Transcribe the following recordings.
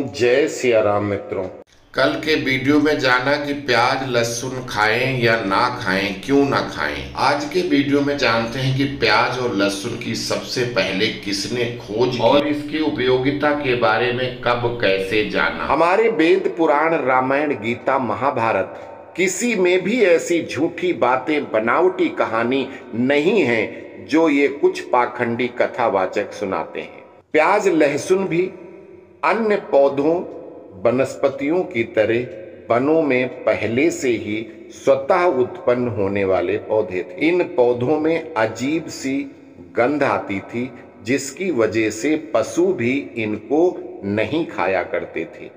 जय सिया राम मित्रों। कल के वीडियो में जाना कि प्याज लहसुन खाएं या ना खाएं, क्यों ना खाएं। आज के वीडियो में जानते हैं कि प्याज और लहसुन की सबसे पहले किसने खोज की और इसकी उपयोगिता के बारे में कब कैसे जाना। हमारे वेद पुराण रामायण गीता महाभारत किसी में भी ऐसी झूठी बातें बनावटी कहानी नहीं है जो ये कुछ पाखंडी कथावाचक सुनाते हैं। प्याज लहसुन भी अन्य पौधों वनस्पतियों की तरह वनों में पहले से ही स्वतः उत्पन्न होने वाले पौधे थे। इन पौधों में अजीब सी गंध आती थी जिसकी वजह से पशु भी इनको नहीं खाया करते थे।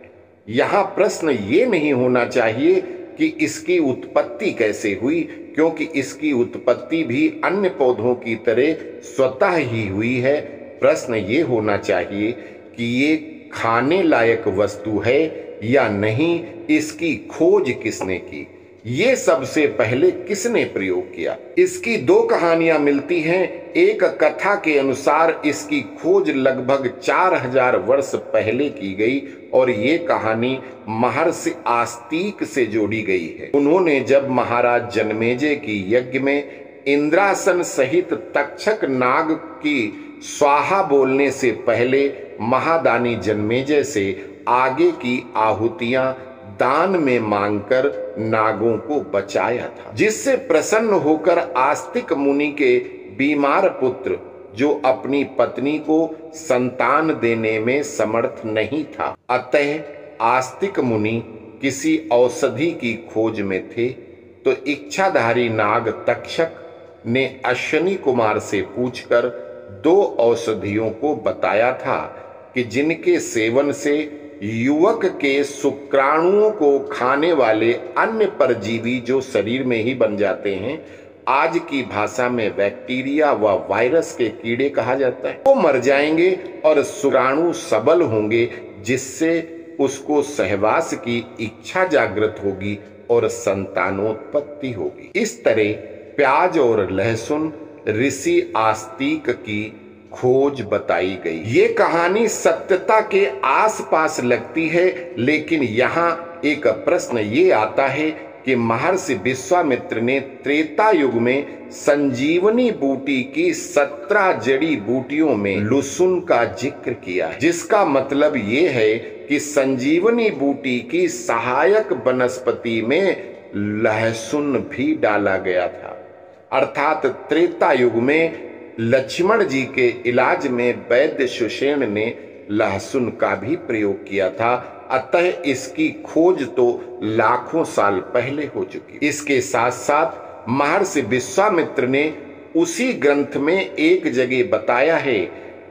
यहाँ प्रश्न ये नहीं होना चाहिए कि इसकी उत्पत्ति कैसे हुई, क्योंकि इसकी उत्पत्ति भी अन्य पौधों की तरह स्वतः ही हुई है। प्रश्न ये होना चाहिए कि ये खाने लायक वस्तु है या नहीं, इसकी खोज किसने की, ये सबसे पहले किसने प्रयोग किया। इसकी दो कहानियां मिलती हैं। एक कथा के अनुसार इसकी खोज लगभग 4000 वर्ष पहले की गई और ये कहानी महर्षि आस्तिक से जोड़ी गई है। उन्होंने जब महाराज जन्मेजय की यज्ञ में इंद्रासन सहित तक्षक नाग की स्वाहा बोलने से पहले महादानी जन्मेजय से आगे की आहुतियां दान में मांगकर नागों को बचाया था, जिससे प्रसन्न होकर आस्तिक मुनि के बीमार पुत्र, जो अपनी पत्नी को संतान देने में समर्थ नहीं था, अतः आस्तिक मुनि किसी औषधि की खोज में थे, तो इच्छाधारी नाग तक्षक ने अश्विनी कुमार से पूछकर 2 औषधियों को बताया था कि जिनके सेवन से युवक के शुक्राणुओं को खाने वाले अन्य परजीवी जो शरीर में ही बन जाते हैं, आज की भाषा में बैक्टीरिया व वायरस के कीड़े कहा जाता है, वो मर जाएंगे और शुक्राणु सबल होंगे, जिससे उसको सहवास की इच्छा जागृत होगी और संतानोत्पत्ति होगी। इस तरह प्याज और लहसुन ऋषि आस्तिक की खोज बताई गई। ये कहानी सत्यता के आसपास लगती है, लेकिन यहाँ एक प्रश्न ये आता है कि महर्षि विश्वामित्र ने त्रेता युग में संजीवनी बूटी की 17 जड़ी बूटियों में लहसुन का जिक्र किया है, जिसका मतलब ये है कि संजीवनी बूटी की सहायक वनस्पति में लहसुन भी डाला गया था। अर्थात त्रेता युग में लक्ष्मण जी के इलाज में वैद्य सुषेण ने लहसुन का भी प्रयोग किया था, अतः इसकी खोज तो लाखों साल पहले हो चुकी। इसके साथ साथ महर्षि विश्वामित्र ने उसी ग्रंथ में एक जगह बताया है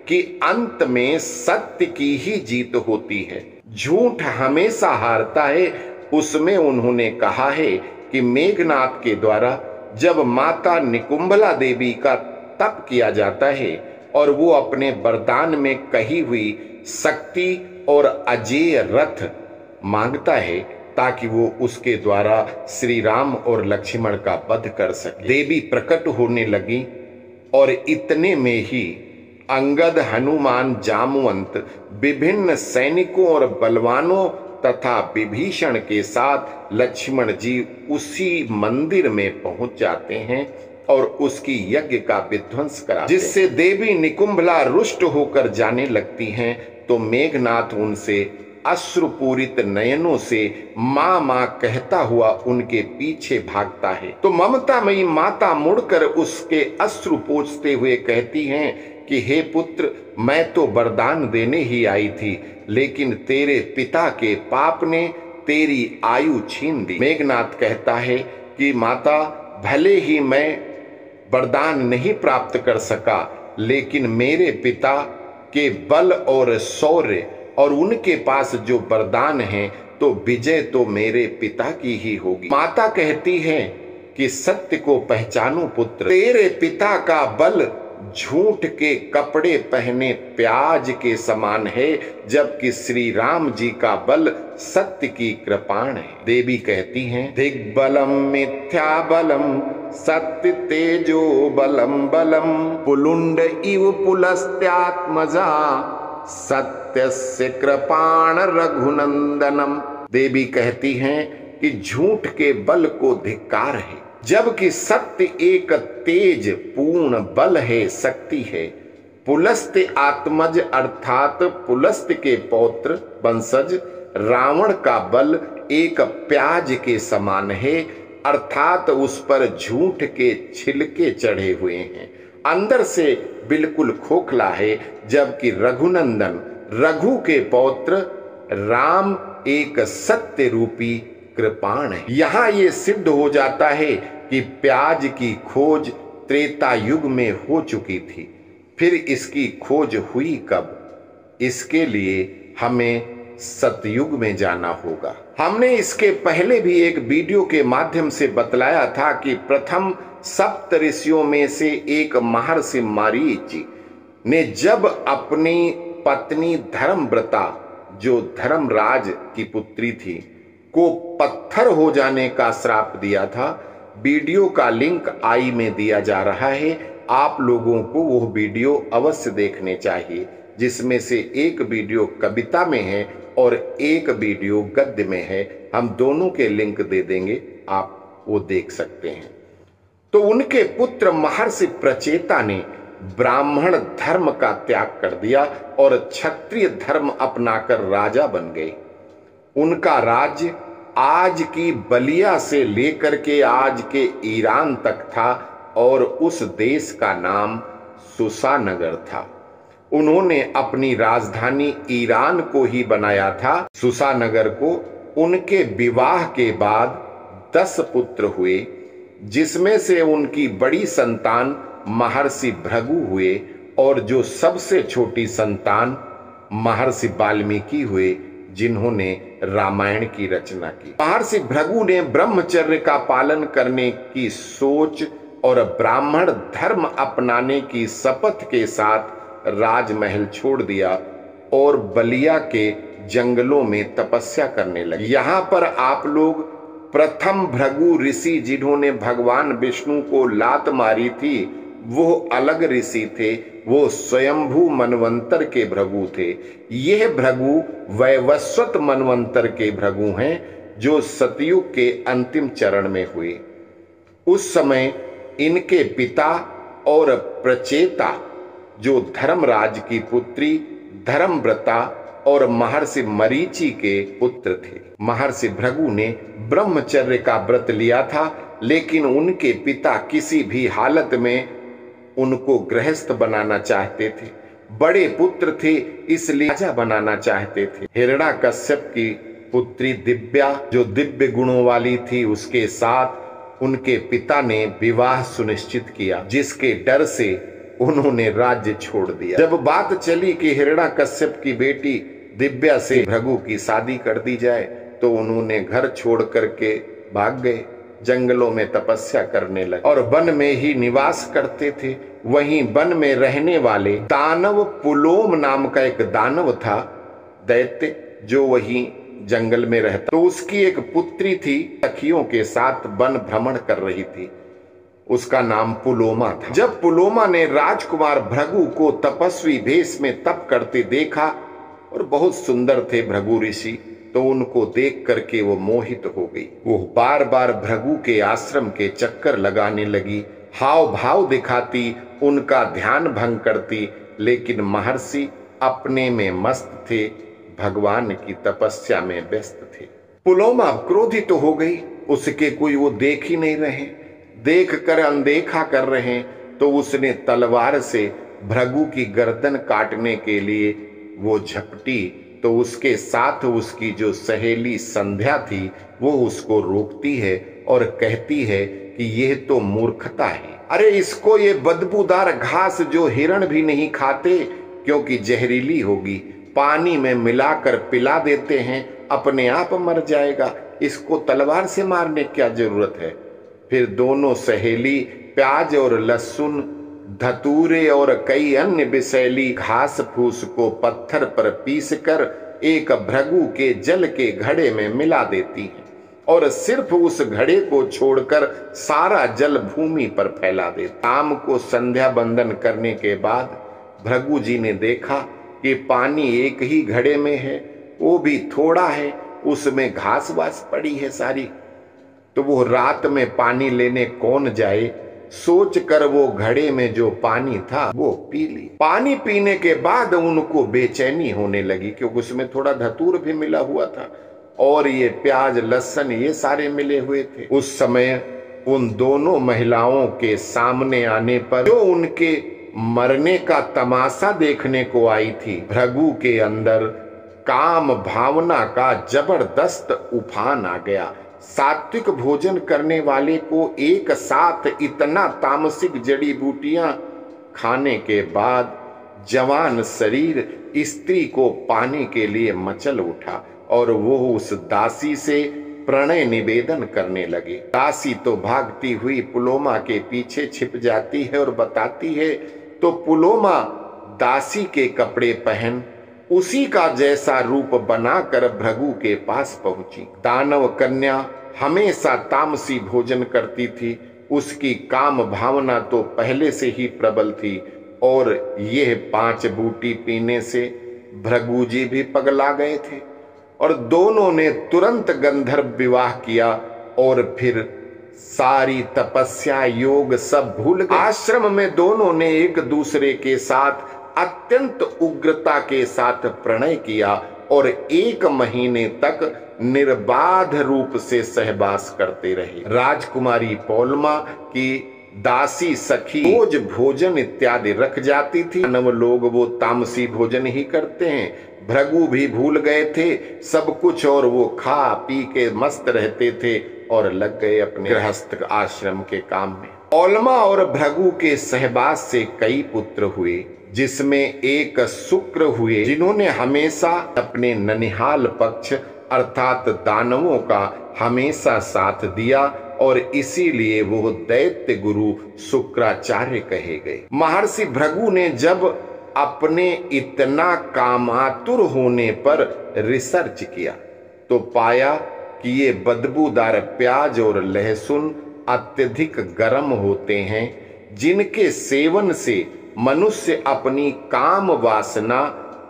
कि अंत में सत्य की ही जीत होती है, झूठ हमेशा हारता है। उसमें उन्होंने कहा है कि मेघनाथ के द्वारा जब माता निकुंभला देवी का तप किया जाता है और वो अपने वरदान में कही हुई शक्ति और अजेय रथ मांगता है ताकि वो उसके द्वारा श्री राम और लक्ष्मण का वध कर सके। देवी प्रकट होने लगी और इतने में ही अंगद, हनुमान, जामवंत, विभिन्न सैनिकों और बलवानों तथा विभीषण के साथ लक्ष्मण जी उसी मंदिर में पहुंच जाते हैं और उसकी यज्ञ का विध्वंस कराते हैं, जिससे देवी निकुंभला रुष्ट होकर जाने लगती हैं। तो मेघनाथ उनसे अश्रुपूरित नयनों से माँ माँ कहता हुआ उनके पीछे भागता है। तो ममतामयी माता मुड़कर उसके अश्रु पोंछते हुए कहती हैं कि हे पुत्र, मैं तो वरदान देने ही आई थी, लेकिन तेरे पिता के पाप ने तेरी आयु छीन दी। मेघनाथ कहता है कि माता, भले ही मैं वरदान नहीं प्राप्त कर सका, लेकिन मेरे पिता के बल और शौर्य और उनके पास जो वरदान है, तो विजय तो मेरे पिता की ही होगी। माता कहती है कि सत्य को पहचानो पुत्र, तेरे पिता का बल झूठ के कपड़े पहने प्याज के समान है, जबकि श्री राम जी का बल सत्य की कृपाण है। देवी कहती हैं, दिग्बलम मिथ्या बलम सत्य तेजो बलम बलम पुलुंड इव पुलस्त्यात्मजा सत्यस्य कृपाण रघुनंदनम। देवी कहती हैं कि झूठ के बल को धिक्कार है, जबकि सत्य एक तेज पूर्ण बल है, शक्ति है। पुलस्त्य आत्मज अर्थात पुलस्त्य के पौत्र वंशज रावण का बल एक प्याज के समान है, अर्थात उस पर झूठ के छिलके चढ़े हुए हैं, अंदर से बिल्कुल खोखला है। जबकि रघुनंदन रघु के पौत्र राम एक सत्य रूपी कृपाण है। यहां ये सिद्ध हो जाता है कि प्याज की खोज त्रेता युग में हो चुकी थी, फिर इसकी खोज हुई कब? इसके लिए हमें सतयुग में जाना होगा। हमने इसके पहले भी एक वीडियो के माध्यम से बतलाया था कि प्रथम सप्त ऋषियों में से एक महर्षि मारीच ने जब अपनी पत्नी धर्मव्रता, जो धर्मराज की पुत्री थी, को पत्थर हो जाने का श्राप दिया था। वीडियो का लिंक आई में दिया जा रहा है, आप लोगों को वो वीडियो अवश्य देखने चाहिए, जिसमें से एक वीडियो कविता में है और एक वीडियो गद्य में है। हम दोनों के लिंक दे देंगे, आप वो देख सकते हैं। तो उनके पुत्र महर्षि प्रचेता ने ब्राह्मण धर्म का त्याग कर दिया और क्षत्रिय धर्म अपनाकर राजा बन गए। उनका राज्य आज की बलिया से लेकर के आज के ईरान तक था और उस देश का नाम सुसानगर था। उन्होंने अपनी राजधानी ईरान को ही बनाया था, सुसानगर को। उनके विवाह के बाद 10 पुत्र हुए, जिसमें से उनकी बड़ी संतान महर्षि भृगु हुए और जो सबसे छोटी संतान महर्षि वाल्मीकि हुए, जिन्होंने रामायण की रचना की। महर्षि भृगु ने ब्रह्मचर्य का पालन करने की सोच और ब्राह्मण धर्म अपनाने की शपथ के साथ राजमहल छोड़ दिया और बलिया के जंगलों में तपस्या करने लगे। यहाँ पर आप लोग प्रथम भृगु ऋषि, जिन्होंने भगवान विष्णु को लात मारी थी, वो अलग ऋषि थे, वो स्वयंभू मनवंतर के भृगु थे। यह भृगु वैवस्वत मनवंतर के भृगु हैं, जो सतयुग के अंतिम चरण में हुए। उस समय इनके पिता और प्रचेता, जो धर्मराज की पुत्री धर्मव्रता और महर्षि मरीचि के पुत्र थे। महर्षि भृगु ने ब्रह्मचर्य का व्रत लिया था, लेकिन उनके पिता किसी भी हालत में उनको गृहस्थ बनाना चाहते थे। बड़े पुत्र थे, इसलिए राजा बनाना चाहते थे। हिरण्याकश्यप की पुत्री दिव्या, जो दिव्य गुणों वाली थी, उसके साथ उनके पिता ने विवाह सुनिश्चित किया, जिसके डर से उन्होंने राज्य छोड़ दिया। जब बात चली कि हिरण्याकश्यप की बेटी दिव्या से भृगु की शादी कर दी जाए, तो उन्होंने घर छोड़ करके भाग गए, जंगलों में तपस्या करने लगे और वन में ही निवास करते थे। वहीं वन में रहने वाले दानव पुलोम नाम का एक दानव था, दैत्य, जो वहीं जंगल में रहता। तो उसकी एक पुत्री थी, सखियों के साथ वन भ्रमण कर रही थी, उसका नाम पुलोमा था। जब पुलोमा ने राजकुमार भृगु को तपस्वी भेष में तप करते देखा, और बहुत सुंदर थे भृगु ऋषि, तो उनको देख करके वो मोहित हो गई। वो बार बार भृगु के आश्रम के चक्कर लगाने लगी, हाव भाव दिखाती, उनका ध्यान भंग करती, लेकिन महर्षि अपने में मस्त थे, भगवान की तपस्या में व्यस्त थे। पुलोमा क्रोधित तो हो गई, उसके कोई वो देख ही नहीं रहे, देख कर अनदेखा कर रहे, तो उसने तलवार से भृगु की गर्दन काटने के लिए वो झपटी, तो उसके साथ उसकी जो सहेली संध्या थी, वो उसको रोकती है और कहती है कि यह तो मूर्खता है। अरे इसको ये बदबूदार घास जो हिरण भी नहीं खाते, क्योंकि जहरीली होगी, पानी में मिलाकर पिला देते हैं, अपने आप मर जाएगा, इसको तलवार से मारने क्या जरूरत है। फिर दोनों सहेली प्याज और लहसुन, धतूरे और कई अन्य विषैली घास फूस को पत्थर पर पीसकर एक भृगु के जल के घड़े में मिला देती हैं और सिर्फ उस घड़े को छोड़कर सारा जल भूमि पर फैला देती। शाम को संध्या बंदन करने के बाद भृगु जी ने देखा कि पानी एक ही घड़े में है, वो भी थोड़ा है, उसमें घास वास पड़ी है सारी, तो वो रात में पानी लेने कौन जाए, सोच कर वो घड़े में जो पानी था वो पी ली। पानी पीने के बाद उनको बेचैनी होने लगी, क्योंकि उसमें थोड़ा धतूर भी मिला हुआ था और ये प्याज लहसुन ये सारे मिले हुए थे। उस समय उन दोनों महिलाओं के सामने आने पर जो उनके मरने का तमाशा देखने को आई थी, भृगु के अंदर काम भावना का जबरदस्त उफान आ गया। सात्विक भोजन करने वाले को एक साथ इतना तामसिक जड़ी बूटियां खाने के बाद जवान शरीर स्त्री को पाने के लिए मचल उठा और वो उस दासी से प्रणय निवेदन करने लगे। दासी तो भागती हुई पुलोमा के पीछे छिप जाती है और बताती है, तो पुलोमा दासी के कपड़े पहन उसी का जैसा रूप बनाकर भृगु के पास पहुंची। दानव कन्या हमेशा तामसी भोजन करती थी, उसकी काम भावना तो पहले से ही प्रबल थी और यह 5 बूटी पीने से भृगु जी भी पगला गए थे और दोनों ने तुरंत गंधर्व विवाह किया और फिर सारी तपस्या योग सब भूल गए। आश्रम में दोनों ने एक दूसरे के साथ अत्यंत उग्रता के साथ प्रणय किया और 1 महीने तक निर्बाध रूप से सहवास करते रहे। राजकुमारी पौलमा की दासी सखी रोज भोजन इत्यादि रख जाती थी। मानव लोग वो तामसी भोजन ही करते हैं। भृगु भी भूल गए थे सब कुछ और वो खा पी के मस्त रहते थे और लग गए अपने गृहस्थ आश्रम के काम में। पौलमा और भृगु के सहवास से कई पुत्र हुए, जिसमें एक शुक्र हुए, जिन्होंने हमेशा अपने ननिहाल पक्ष अर्थात दानवों का हमेशा साथ दिया और इसीलिए वो दैत्य गुरु शुक्राचार्य कहे गए। महर्षि भृगु ने जब अपने इतना कामातुर होने पर रिसर्च किया तो पाया कि ये बदबूदार प्याज और लहसुन अत्यधिक गर्म होते हैं, जिनके सेवन से मनुष्य अपनी काम वासना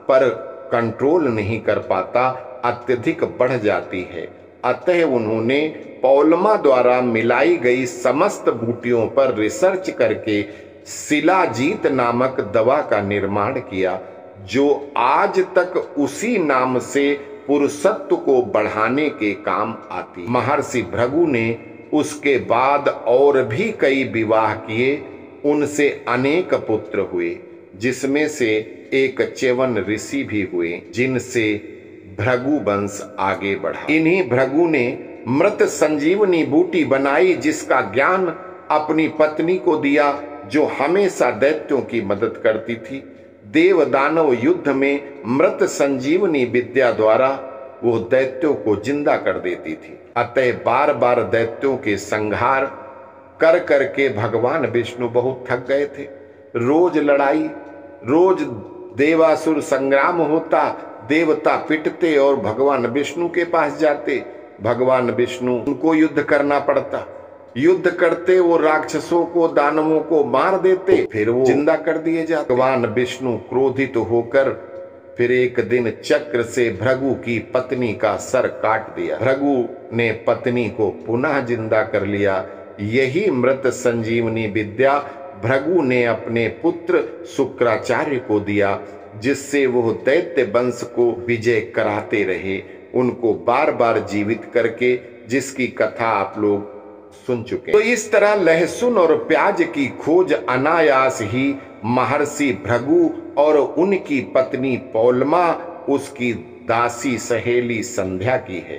पर कंट्रोल नहीं कर पाता, अत्यधिक बढ़ जाती है। अतः उन्होंने पौलमा द्वारा मिलाई गई समस्त बूटियों पर रिसर्च करके शिलाजीत नामक दवा का निर्माण किया, जो आज तक उसी नाम से पुरुषत्व को बढ़ाने के काम आती। महर्षि भृगु ने उसके बाद और भी कई विवाह किए, उनसे अनेक पुत्र हुए, जिसमें से एक च्यवन ऋषि भी हुए, जिनसे भृगु वंश आगे बढ़ा। इन्हीं भृगु ने मृत संजीवनी बूटी बनाई, जिसका ज्ञान अपनी पत्नी को दिया, जो हमेशा दैत्यों की मदद करती थी। देव दानव युद्ध में मृत संजीवनी विद्या द्वारा वो दैत्यों को जिंदा कर देती थी। अतः बार बार दैत्यों के संहार कर करके भगवान विष्णु बहुत थक गए थे। रोज लड़ाई, रोज देवासुर संग्राम होता, देवता पिटते और भगवान विष्णु के पास जाते। भगवान विष्णु उनको युद्ध करना पड़ता, युद्ध करते वो राक्षसों को दानवों को मार देते, फिर वो जिंदा कर दिए जाते। भगवान विष्णु क्रोधित होकर फिर एक दिन चक्र से भृगु की पत्नी का सर काट दिया। भृगु ने पत्नी को पुनः जिंदा कर लिया। यही मृत संजीवनी विद्या भृगु ने अपने पुत्र शुक्राचार्य को दिया, जिससे वो दैत्य वंश को विजय कराते रहे, उनको बार बार जीवित करके, जिसकी कथा आप लोग सुन चुके। तो इस तरह लहसुन और प्याज की खोज अनायास ही महर्षि भृगु और उनकी पत्नी पौलमा, उसकी दासी सहेली संध्या की है।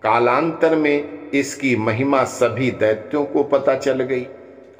कालांतर में इसकी महिमा सभी दैत्यों को पता चल गई,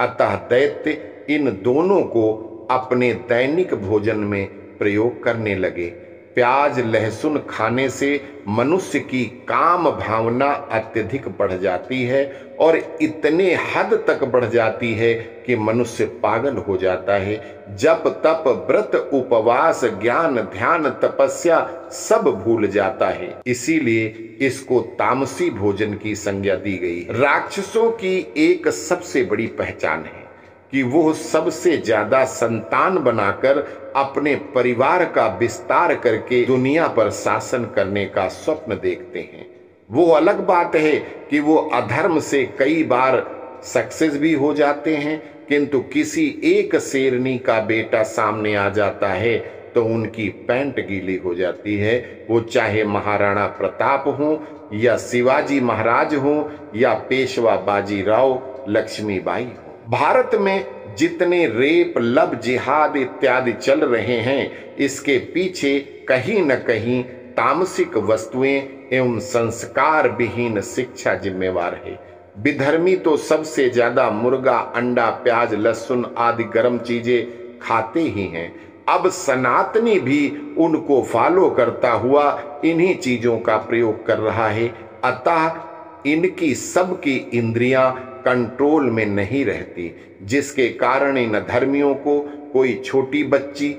अतः दैत्य इन दोनों को अपने दैनिक भोजन में प्रयोग करने लगे। प्याज लहसुन खाने से मनुष्य की काम भावना अत्यधिक बढ़ जाती है और इतने हद तक बढ़ जाती है कि मनुष्य पागल हो जाता है। जप तप व्रत उपवास ज्ञान ध्यान तपस्या सब भूल जाता है। इसीलिए इसको तामसी भोजन की संज्ञा दी गई। राक्षसों की एक सबसे बड़ी पहचान है कि वो सबसे ज्यादा संतान बनाकर अपने परिवार का विस्तार करके दुनिया पर शासन करने का स्वप्न देखते हैं। वो अलग बात है कि वो अधर्म से कई बार सक्सेस भी हो जाते हैं, किंतु किसी एक शेरनी का बेटा सामने आ जाता है तो उनकी पैंट गीली हो जाती है। वो चाहे महाराणा प्रताप हो या शिवाजी महाराज हो या पेशवा बाजीराव लक्ष्मीबाई हो। भारत में जितने रेप, लव जिहाद इत्यादि चल रहे हैं, इसके पीछे कहीं न कहीं तामसिक वस्तुएं एवं संस्कार विहीन शिक्षा जिम्मेवार है। विधर्मी तो सबसे ज्यादा मुर्गा, अंडा, प्याज, लहसुन आदि गर्म चीजें खाते ही हैं। अब सनातनी भी उनको फॉलो करता हुआ इन्हीं चीजों का प्रयोग कर रहा है। अतः इनकी सबकी इंद्रियां कंट्रोल में नहीं रहती, जिसके कारण इन धर्मियों को कोई छोटी बच्ची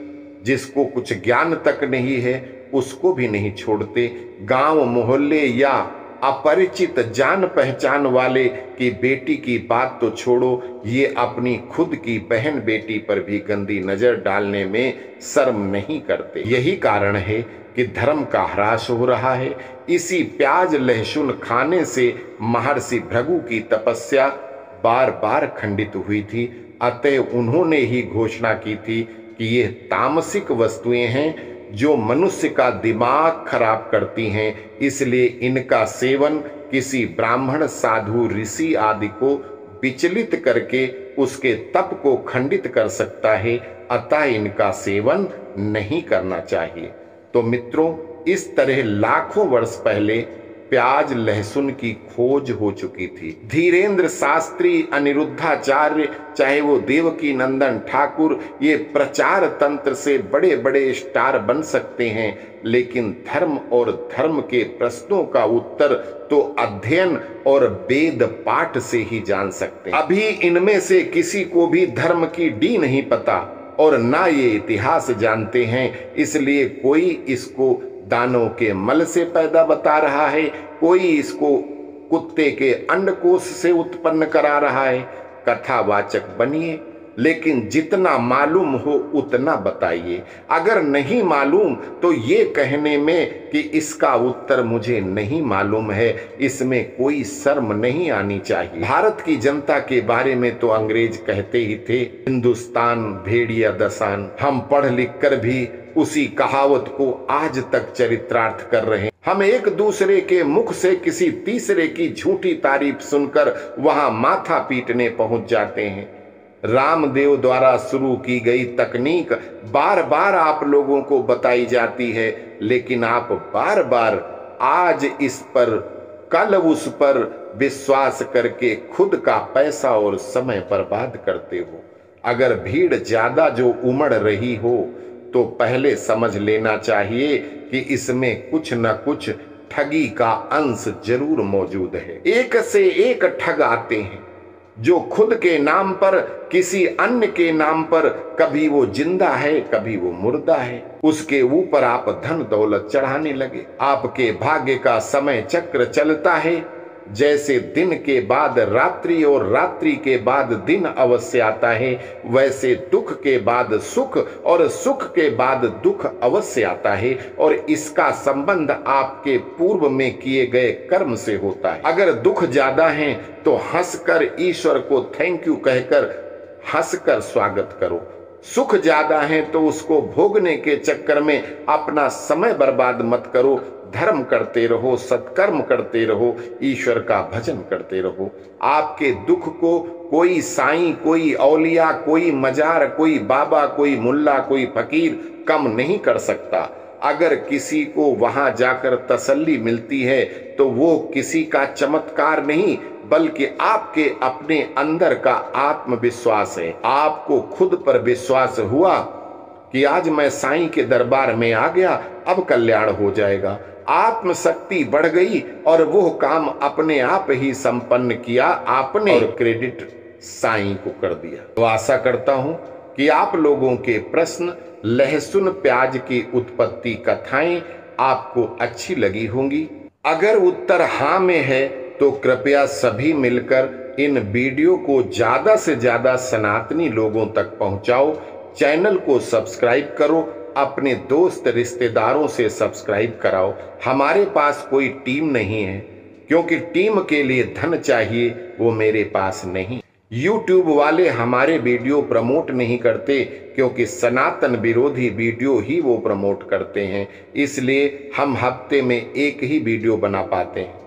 जिसको कुछ ज्ञान तक नहीं है उसको भी नहीं छोड़ते। गांव मोहल्ले या अपरिचित जान पहचान वाले की बेटी की बात तो छोड़ो, ये अपनी खुद की बहन बेटी पर भी गंदी नजर डालने में शर्म नहीं करते। यही कारण है कि धर्म का ह्रास हो रहा है। इसी प्याज लहसुन खाने से महर्षि भृगु की तपस्या बार बार खंडित हुई थी। अतः उन्होंने ही घोषणा की थी कि ये तामसिक वस्तुएं हैं जो मनुष्य का दिमाग खराब करती हैं, इसलिए इनका सेवन किसी ब्राह्मण, साधु, ऋषि आदि को विचलित करके उसके तप को खंडित कर सकता है। अतः इनका सेवन नहीं करना चाहिए। तो मित्रों, इस तरह लाखों वर्ष पहले प्याज लहसुन की खोज हो चुकी थी। धीरेन्द्र शास्त्री, अनिरुद्धाचार्य, चाहे वो देवकी नंदन ठाकुर, ये प्रचार तंत्र से बड़े बड़े स्टार बन सकते हैं, लेकिन धर्म और धर्म के प्रश्नों का उत्तर तो अध्ययन और वेद पाठ से ही जान सकते हैं। अभी इनमें से किसी को भी धर्म की डी नहीं पता और ना ये इतिहास जानते हैं, इसलिए कोई इसको दानों के मल से पैदा बता रहा है, कोई इसको कुत्ते के अंडकोश से उत्पन्न करा रहा है। कथावाचक बनिए, लेकिन जितना मालूम हो उतना बताइए। अगर नहीं मालूम तो ये कहने में कि इसका उत्तर मुझे नहीं मालूम है, इसमें कोई शर्म नहीं आनी चाहिए। भारत की जनता के बारे में तो अंग्रेज कहते ही थे, हिंदुस्तान भेड़िया दसान। हम पढ़ लिख कर भी उसी कहावत को आज तक चरितार्थ कर रहे हैं। हम एक दूसरे के मुख से किसी तीसरे की झूठी तारीफ सुनकर वहां माथा पीटने पहुंच जाते हैं। रामदेव द्वारा शुरू की गई तकनीक बार बार आप लोगों को बताई जाती है, लेकिन आप बार बार आज इस पर, कल उस पर विश्वास करके खुद का पैसा और समय बर्बाद करते हो। अगर भीड़ ज्यादा जो उमड़ रही हो तो पहले समझ लेना चाहिए कि इसमें कुछ न कुछ ठगी का अंश जरूर मौजूद है। एक से एक ठग आते हैं जो खुद के नाम पर, किसी अन्य के नाम पर, कभी वो जिंदा है कभी वो मुर्दा है, उसके ऊपर आप धन दौलत चढ़ाने लगे। आपके भाग्य का समय चक्र चलता है, जैसे दिन के बाद रात्रि और रात्रि के बाद दिन अवश्य आता है, वैसे दुख के बाद सुख और सुख के बाद दुख अवश्य आता है। और इसका संबंध आपके पूर्व में किए गए कर्म से होता है। अगर दुख ज्यादा है तो हंसकर ईश्वर को थैंक यू कहकर हंसकर स्वागत करो। सुख ज्यादा है तो उसको भोगने के चक्कर में अपना समय बर्बाद मत करो। धर्म करते रहो, सत्कर्म करते रहो, ईश्वर का भजन करते रहो। आपके दुख को कोई साईं, कोई औलिया, कोई मजार, कोई बाबा, कोई मुल्ला, कोई फकीर कम नहीं कर सकता। अगर किसी को वहां जाकर तसल्ली मिलती है तो वो किसी का चमत्कार नहीं, बल्कि आपके अपने अंदर का आत्मविश्वास है। आपको खुद पर विश्वास हुआ कि आज मैं साईं के दरबार में आ गया, अब कल्याण हो जाएगा। आत्मशक्ति बढ़ गई और वो काम अपने आप ही संपन्न किया आपने, और क्रेडिट साईं को कर दिया। तो आशा करता हूं कि आप लोगों के प्रश्न, लहसुन प्याज की उत्पत्ति कथाएं आपको अच्छी लगी होंगी। अगर उत्तर हाँ में है तो कृपया सभी मिलकर इन वीडियो को ज्यादा से ज्यादा सनातनी लोगों तक पहुंचाओ। चैनल को सब्सक्राइब करो, अपने दोस्त रिश्तेदारों से सब्सक्राइब कराओ। हमारे पास कोई टीम नहीं है, क्योंकि टीम के लिए धन चाहिए, वो मेरे पास नहीं। YouTube वाले हमारे वीडियो प्रमोट नहीं करते, क्योंकि सनातन विरोधी वीडियो ही वो प्रमोट करते हैं। इसलिए हम हफ्ते में एक ही वीडियो बना पाते हैं।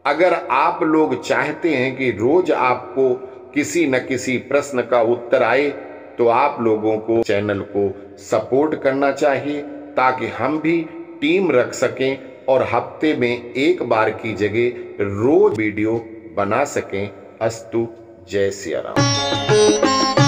अगर आप लोग चाहते हैं कि रोज आपको किसी न किसी प्रश्न का उत्तर आए, तो आप लोगों को चैनल को सपोर्ट करना चाहिए, ताकि हम भी टीम रख सकें और हफ्ते में एक बार की जगह रोज वीडियो बना सकें। अस्तु, जय सिया राम।